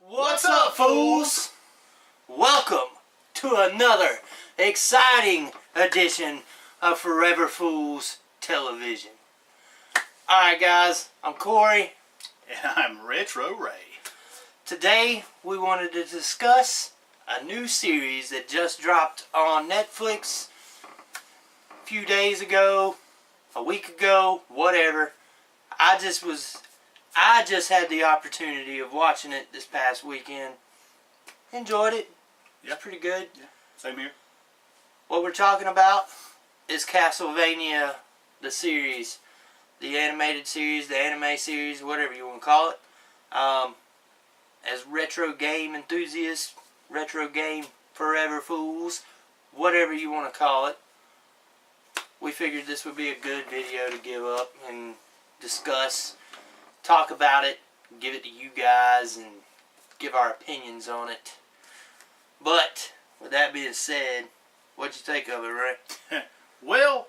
What's up, fools? Welcome to another exciting edition of Forever Fools Television. Alright guys, I'm Corey. And I'm Retro Ray. Today we wanted to discuss a new series that just dropped on Netflix a few days ago, a week ago, whatever. I just had the opportunity of watching it this past weekend. Enjoyed it. Yeah. It's pretty good. Yeah, same here. What we're talking about is Castlevania, the series. The animated series, the anime series, whatever you want to call it. As retro game enthusiasts, retro game forever fools, whatever you want to call it, we figured this would be a good video to give up and discuss, talk about it, give it to you guys, and give our opinions on it. But, with that being said, what'd you think of it, Ray? Well,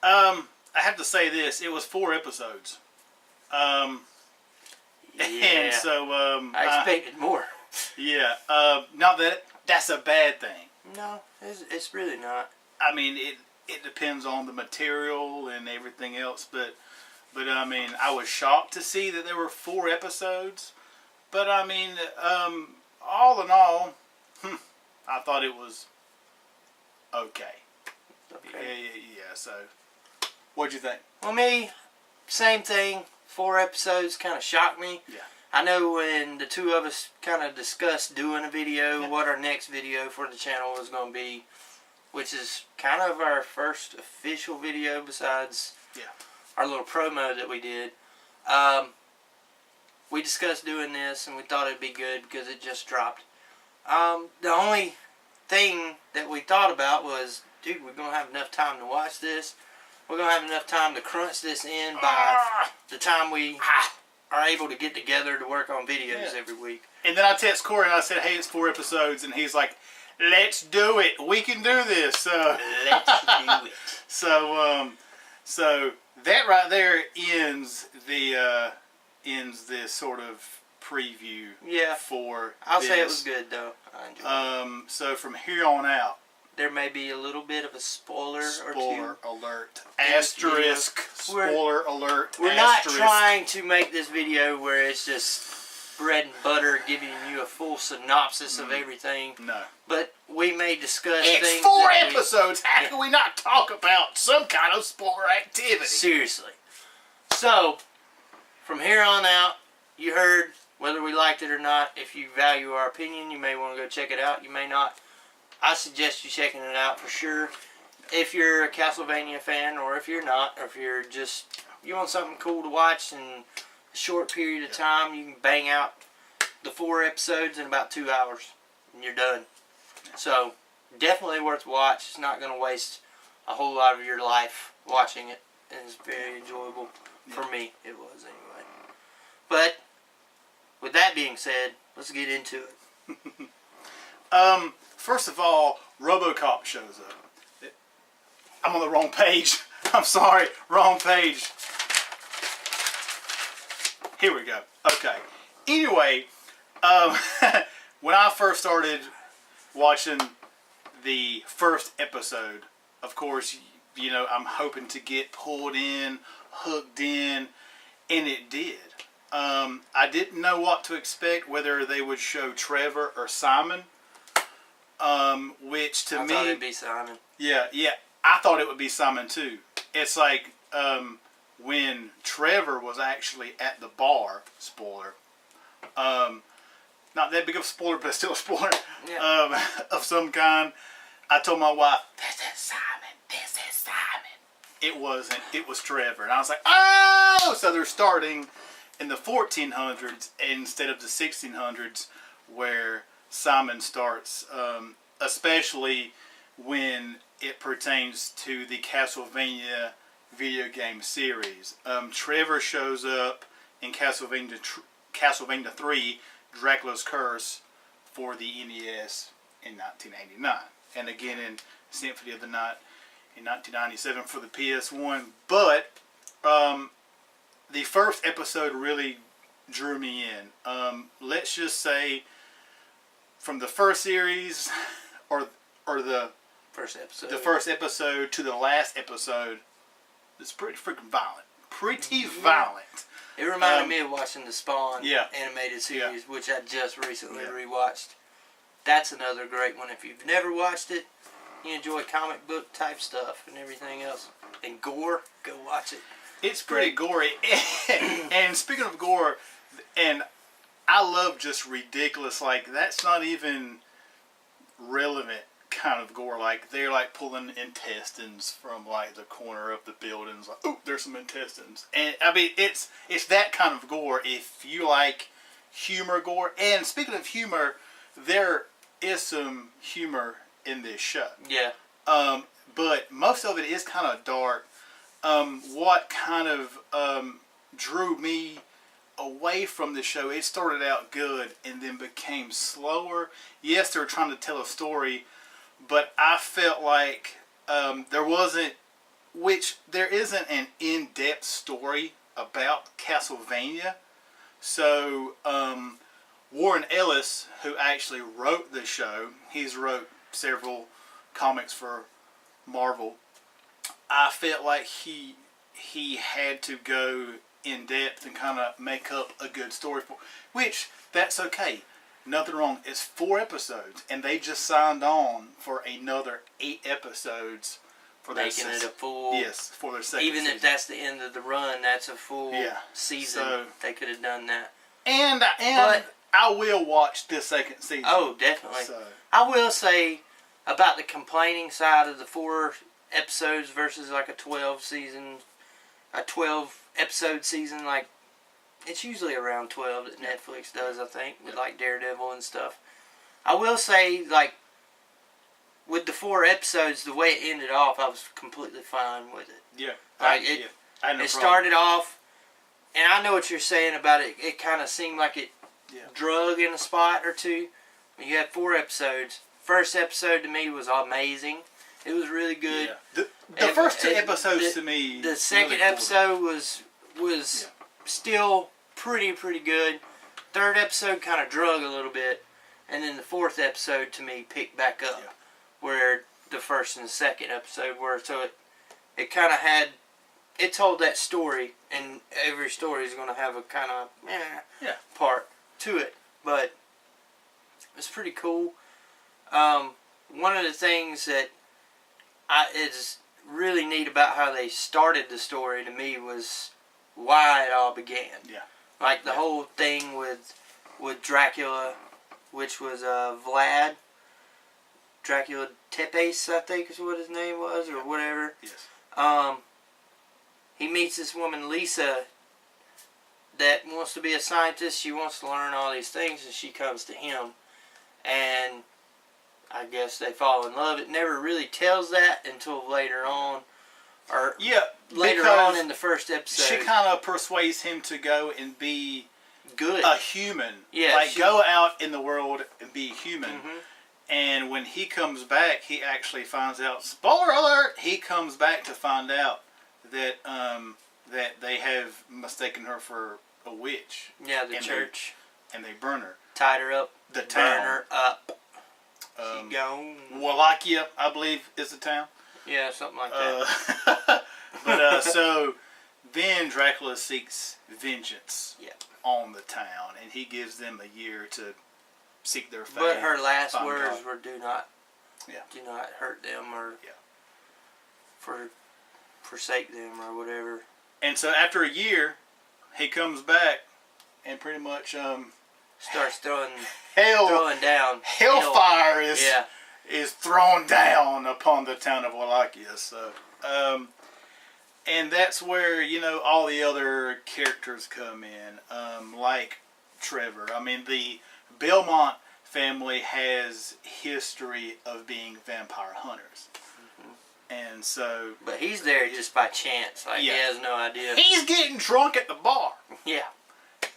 I have to say this. It was 4 episodes. Yeah. And so... I expected more. Yeah. Not that that's a bad thing. No, it's really not. I mean, it depends on the material and everything else, but I mean, I was shocked to see that there were 4 episodes. But I mean, all in all, I thought it was okay. Okay. Yeah. So, what'd you think? Well, me, same thing. 4 episodes kind of shocked me. Yeah. I know when the two of us kind of discussed doing a video, what our next video for the channel was going to be, which is kind of our first official video besides our little promo that we did. We discussed doing this and we thought it'd be good because it just dropped. The only thing that we thought about was, dude, we're going to have enough time to watch this. We're going to have enough time to crunch this in by the time we are able to get together to work on videos every week. And then I text Corey and I said, hey, it's 4 episodes. And he's like, let's do it. We can do this. So, let's do it. So that right there ends this sort of preview. Yeah. For I'll this. say it was good though. I enjoyed it. So from here on out, there may be a little bit of a spoiler or two. Spoiler alert. Asterisk. Spoiler alert. We're not trying to make this video where it's just bread and butter giving you a full synopsis of everything. No. But we may discuss things. It's 4 episodes. How can we not talk about some kind of spoiler activity? Seriously. So, from here on out, you heard whether we liked it or not. If you value our opinion, you may want to go check it out. You may not. I suggest you checking it out for sure. If you're a Castlevania fan, or if you're not, or if you're just, you want something cool to watch in a short period of time, you can bang out the 4 episodes in about 2 hours, and you're done. So, definitely worth a watch. It's not going to waste a whole lot of your life watching it. And it's very enjoyable. For me, it was anyway. But, with that being said, let's get into it. First of all, RoboCop shows up. I'm on the wrong page. I'm sorry, wrong page. Here we go. Okay. Anyway, when I first started watching the first episode, of course, you know, I'm hoping to get pulled in, hooked in, and it did. I didn't know what to expect, whether they would show Trevor or Simon. Which to me, I thought it'd be Simon. Yeah, I thought it would be Simon too. It's like when Trevor was actually at the bar. Spoiler. Not that big of a spoiler, but still a spoiler. Yeah. Of some kind. I told my wife, "This is Simon. This is Simon." It wasn't. It was Trevor, and I was like, "Oh!" So they're starting in the 1400s instead of the 1600s, where Simon starts, especially when it pertains to the Castlevania video game series. Trevor shows up in Castlevania 3, Dracula's Curse, for the NES in 1989. And again in Symphony of the Night in 1997 for the PS1. But the first episode really drew me in. Let's just say from the first series or the First episode. to the last episode, it's pretty freaking violent. Violent. It reminded me of watching the Spawn Yeah. animated series, Yeah. which I just recently Yeah. rewatched. That's another great one. If you've never watched it, you enjoy comic book type stuff and everything else, and gore, go watch it. It's pretty gory. And speaking of gore, and I love just ridiculous, like, that's not even relevant kind of gore. Like, they're like pulling intestines from like the corner of the buildings. Like, oh, there's some intestines. And I mean, it's that kind of gore if you like humor gore. And speaking of humor, there is some humor in this show. Yeah. But most of it is kind of dark. What kind of drew me away from the show, it started out good and then became slower. Yes, they were trying to tell a story, but I felt like there isn't an in-depth story about Castlevania. So Warren Ellis, who actually wrote the show, he's wrote several comics for Marvel. I felt like he had to go in depth and kind of make up a good story for, which that's okay. Nothing wrong. It's 4 episodes, and they just signed on for another 8 episodes for their Making it a full. Yes, for their second Even season. if that's the end of the run, that's a full season. So, they could have done that. And But- I will watch this second season. Oh, definitely. So, I will say about the complaining side of the 4 episodes versus like a 12 episode season, like it's usually around 12 that Netflix does, I think, with like Daredevil and stuff. I will say, like, with the 4 episodes, the way it ended off, I was completely fine with it. yeah. Like, I had no problem. started off, and I know what you're saying about it. It kind of seemed like it drug in a spot or two. You had 4 episodes. First episode to me was amazing. It was really good. Yeah. The first 2 episodes to me. The second episode was still pretty good. Third episode kind of drug a little bit, and then the 4th episode to me picked back up where the first and the second episode were. So it kind of had, it told that story, and every story is going to have a kind of part to it, but it's pretty cool. One of the things that is really neat about how they started the story to me was why it all began. Yeah. Like the whole thing with Dracula, which was Vlad. Dracula Tepes, I think is what his name was, or whatever. Yes. He meets this woman, Lisa, that wants to be a scientist. She wants to learn all these things, and she comes to him. And I guess they fall in love. It never really tells that until later on. Or later on in the first episode. She kind of persuades him to go and be good, a human. Yeah, like go out in the world and be human. Mm-hmm. And when he comes back, he actually finds out. Spoiler alert! He comes back to find out that that they have mistaken her for a witch. Yeah, the church. And they burn her. Tied her up. The burn town. her up. She gone. Wallachia, I believe, is the town. Yeah, something like that. But so then Dracula seeks vengeance on the town, and he gives them a year to seek their fate. But her last find words God. were, "Do not hurt them or forsake them or whatever." And so after a year, he comes back and pretty much starts throwing down hellfire is thrown down upon the town of Wallachia. So and that's where all the other characters come in, like Trevor. I mean, the Belmont family has history of being vampire hunters. And so, but he's there just by chance. Like he has no idea. He's getting drunk at the bar. Yeah.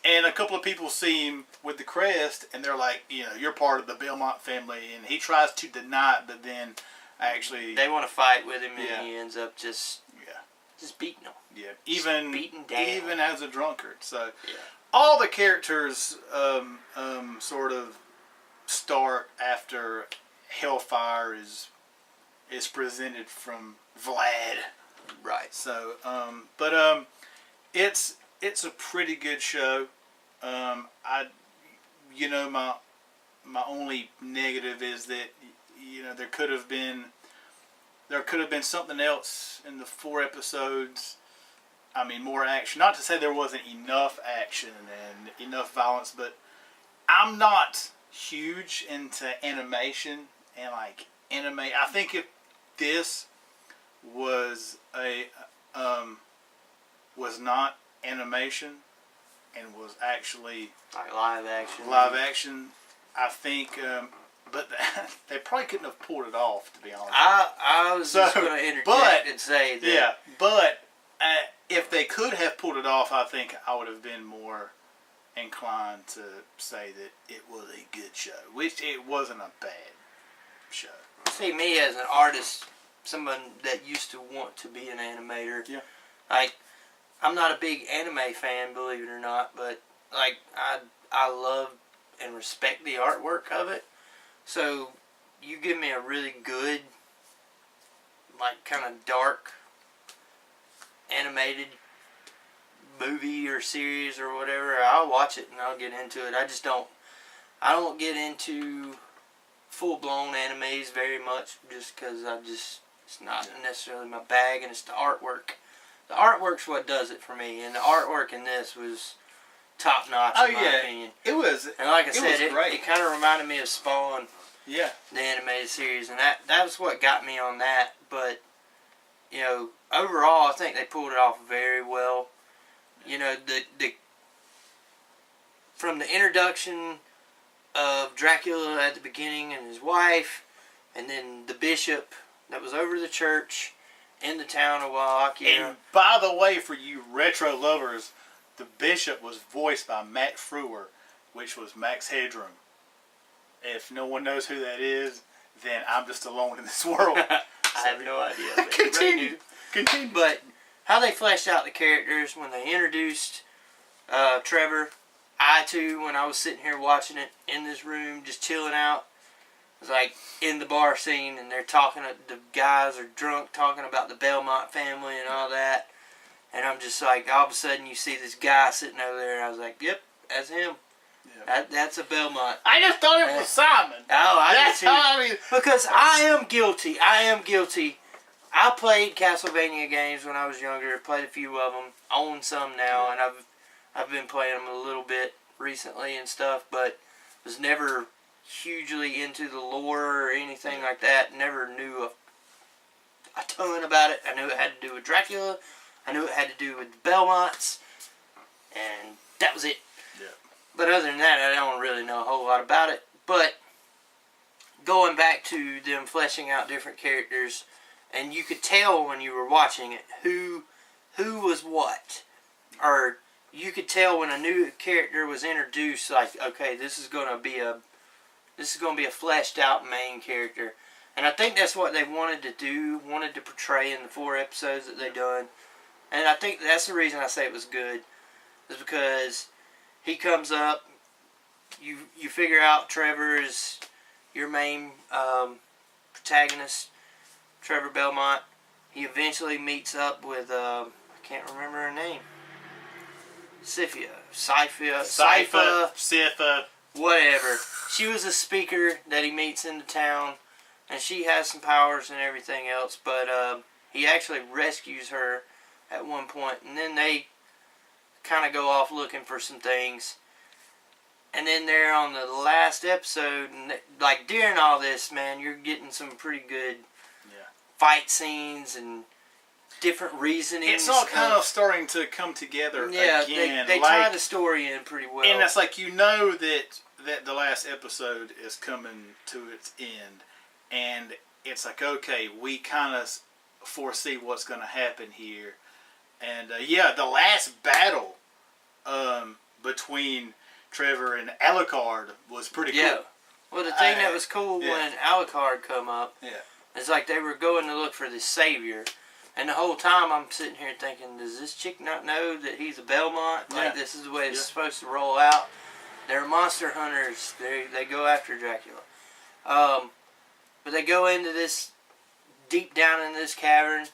And a couple of people see him with the crest, and they're like, you're part of the Belmont family. And he tries to deny it, but then actually they want to fight with him, and he ends up just beating them. Yeah, even beaten down. even as a drunkard. So all the characters sort of start after Hellfire is presented from Vlad. Right. So, it's a pretty good show. My only negative is that there could have been something else in the 4 episodes. I mean, more action. Not to say there wasn't enough action and enough violence, but I'm not huge into animation and like anime. I think if this was was not animation and was actually like live action, I think. But they probably couldn't have pulled it off, to be honest. I was just going to interject and say that. Yeah, but if they could have pulled it off, I think I would have been more inclined to say that it was a good show, which it wasn't a bad show. See, me as an artist, someone that used to want to be an animator, yeah, like, I'm not a big anime fan, believe it or not, but like I love and respect the artwork of it. So you give me a really good, like, kind of dark animated movie or series or whatever, I'll watch it and I'll get into it. I don't get into full-blown animes very much, just because it's not necessarily my bag, and it's the artwork. The artwork's what does it for me, and the artwork in this was top-notch in my opinion. It was. And like I said, great. It kind of reminded me of Spawn. Yeah. The animated series, and that was what got me on that. But overall, I think they pulled it off very well. The from the introduction of Dracula at the beginning and his wife, and then the bishop that was over the church in the town of Wallachia. And by the way, for you retro lovers, the bishop was voiced by Matt Frewer, which was Max Headroom. If no one knows who that is, then I'm just alone in this world. I have no idea. Continue. But how they fleshed out the characters when they introduced Trevor, I too, when I was sitting here watching it in this room, just chilling out, was like in the bar scene, and they're talking. The guys are drunk, talking about the Belmont family and all that. And I'm just like, all of a sudden, you see this guy sitting over there, and I was like, "Yep, that's him. Yeah. That's a Belmont." I just thought it was Simon. Oh, that's how I mean. Because I am guilty. I played Castlevania games when I was younger. Played a few of them. Own some now, and I've been playing them a little bit recently and stuff. But was never hugely into the lore or anything like that. Never knew a ton about it. I knew it had to do with Dracula. I knew it had to do with the Belmonts, and that was it. Yeah. But other than that, I don't really know a whole lot about it. But going back to them fleshing out different characters, and you could tell when you were watching it who was what, or you could tell when a new character was introduced. Like, okay, this is going to be a fleshed out main character, and I think that's what they wanted to portray in the 4 episodes that they done. And I think that's the reason I say it was good, is because he comes up, you figure out Trevor is your main protagonist, Trevor Belmont. He eventually meets up with, I can't remember her name, Sypha, whatever. She was a speaker that he meets in the town, and she has some powers and everything else, but he actually rescues her at one point, and then they kind of go off looking for some things. And then they're on the last episode, and like during all this, man, you're getting some pretty good fight scenes and different reasonings. It's all kind of starting to come together again. They tie the story in pretty well. And it's like, that the last episode is coming to its end, and it's like, okay, we kind of foresee what's going to happen here. And the last battle between Trevor and Alucard was pretty cool. Well, the thing that was cool when Alucard come up, it's like they were going to look for this savior, And the whole time I'm sitting here thinking, does this chick not know that he's a Belmont? Like, this is the way it's supposed to roll out. They're monster hunters. They go after Dracula. But they go into this, deep down in this cavern,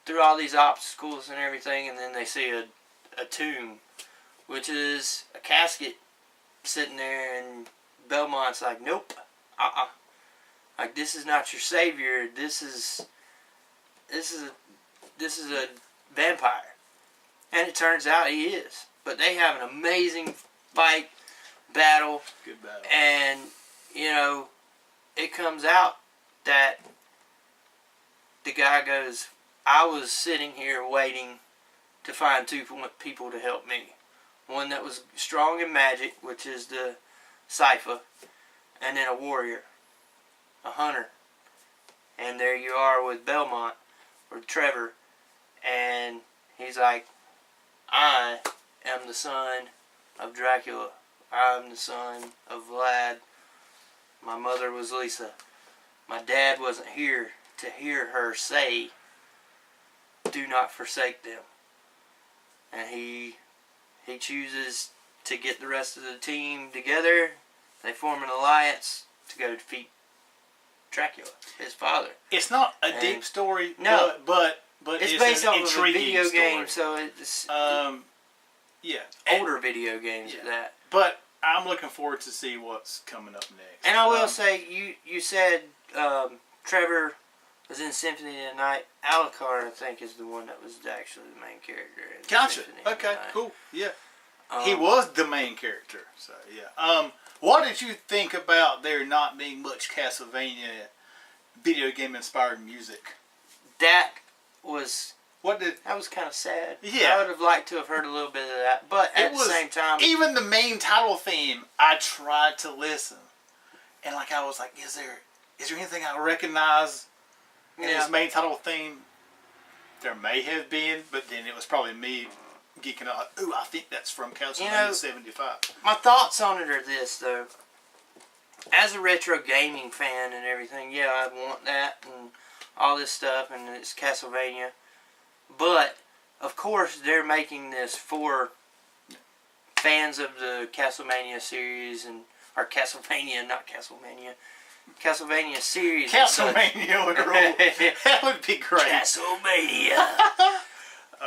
through all these obstacles and everything, and then they see a tomb, which is a casket sitting there, and Belmont's like, nope, like, this is not your savior. This is a vampire. And it turns out he is. But they have an amazing battle. Good battle. And, it comes out that the guy goes, I was sitting here waiting to find two people to help me. One that was strong in magic, which is the Sypha, and then a warrior, a hunter. And there you are with Belmont, or Trevor, and he's like, I am the son of Dracula. I am the son of Vlad. My mother was Lisa. My dad wasn't here to hear her say, do not forsake them. And he chooses to get the rest of the team together. They form an alliance to go defeat Dracula, his father. It's not a deep story, no, but it's it's based an off of a intriguing video story. game, so it's older video games at that. But I'm looking forward to see what's coming up next. And I will say, you said Trevor was in Symphony of the Night. Alucard, I think, is the one that was actually the main character. In Gotcha. Symphony of the Okay, Night. cool. Yeah. He was the main character. So, yeah. What did you think about there not being much Castlevania video game inspired music? That was kind of sad. Yeah. I would have liked to have heard a little bit of that, but at the same time, even the main title theme, I tried to listen, and I was like, is there anything I recognize in this main title theme? There may have been, but then it was probably me geeking out. Ooh, I think that's from Castlevania 75. My thoughts on it are this, though. As a retro gaming fan and everything, I want that and all this stuff, and it's Castlevania. But, of course, they're making this for fans of the Castlevania series, or Castlevania, not Castlevania. Castlevania series. Castlevania would roll. That would be great. Castlevania.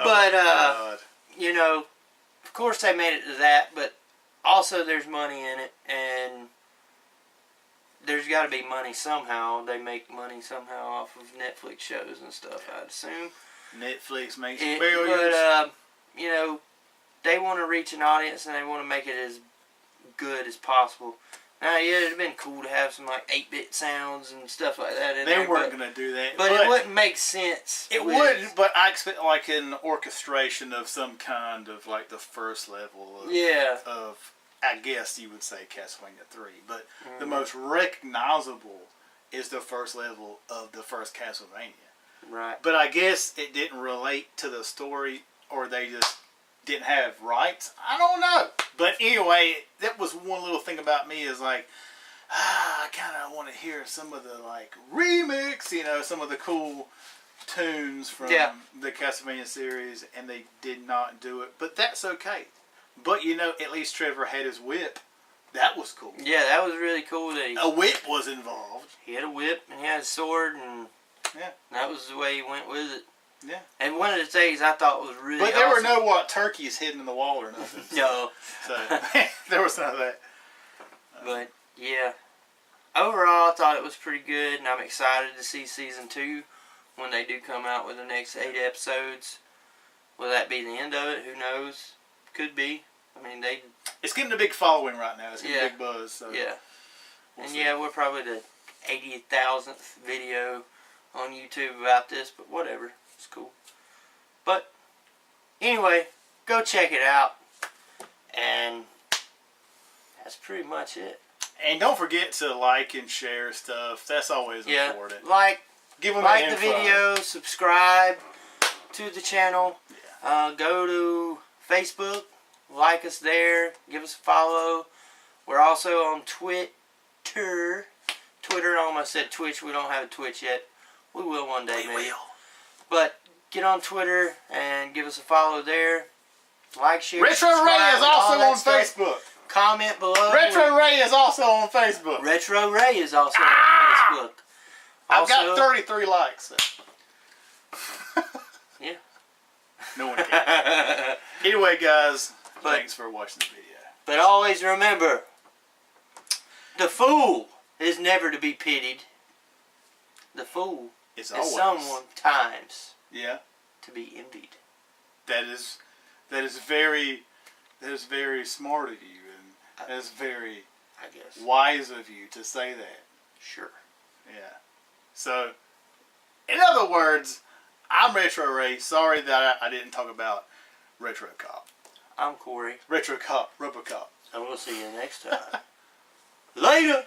But, of course they made it to that, but also there's money in it, and there's got to be money somehow. They make money somehow off of Netflix shows and stuff, I'd assume. Netflix makes billions. billions. But, they want to reach an audience, and they want to make it as good as possible. Now, it'd have been cool to have some, 8-bit sounds and stuff like that in there. They weren't going to do that. But it wouldn't make sense. It wouldn't, but I expect, an orchestration of some kind of, the first level of, I guess you would say, Castlevania 3. But the most recognizable is the first level of the first Castlevania. Right. But I guess it didn't relate to the story, or they just didn't have rights. I don't know. But anyway, that was one little thing about me is I kind of want to hear some of the remix, some of the cool tunes from the Castlevania series, and they did not do it. But that's okay. But at least Trevor had his whip. That was cool. Yeah, that was really cool. That a whip was involved. He had a whip and he had a sword, and that was the way he went with it. Yeah. And one of the things I thought was really But there were no turkeys hidden in the wall or nothing. No. So there was none of that. But yeah. Overall I thought it was pretty good, and I'm excited to see season 2 when they do come out with the next 8 episodes. Will that be the end of it? Who knows? Could be. I mean, it's getting a big following right now. It's getting a big buzz. So we'll see. We're probably the 80,000th video on YouTube about this, but whatever. It's cool. But anyway, go check it out. And that's pretty much it. And don't forget to like and share stuff. That's always important. Give them the video, subscribe to the channel. Yeah. Go to Facebook, like us there, give us a follow. We're also on Twitter. I almost said Twitch. We don't have a Twitch yet. We will one day, maybe. But get on Twitter and give us a follow there. Like, share, Retro Ray subscribe, is and all also that on stuff. Facebook. Comment below. Retro Ray is also on Facebook. Retro Ray is also on Facebook. I've got Also- 33 likes. So. Yeah. No one cares. Anyway, guys, But- thanks for watching the video. But always remember, the fool is never to be pitied. The fool It's is always sometimes yeah. to be envied. That is very smart of you, and that is very I guess. wise of you to say that. Sure. Yeah. So, in other words, I'm Retro Ray. Sorry that I didn't talk about Retro Cop. I'm Corey. Retro Cop, RoboCop. And we'll see you next time. Later!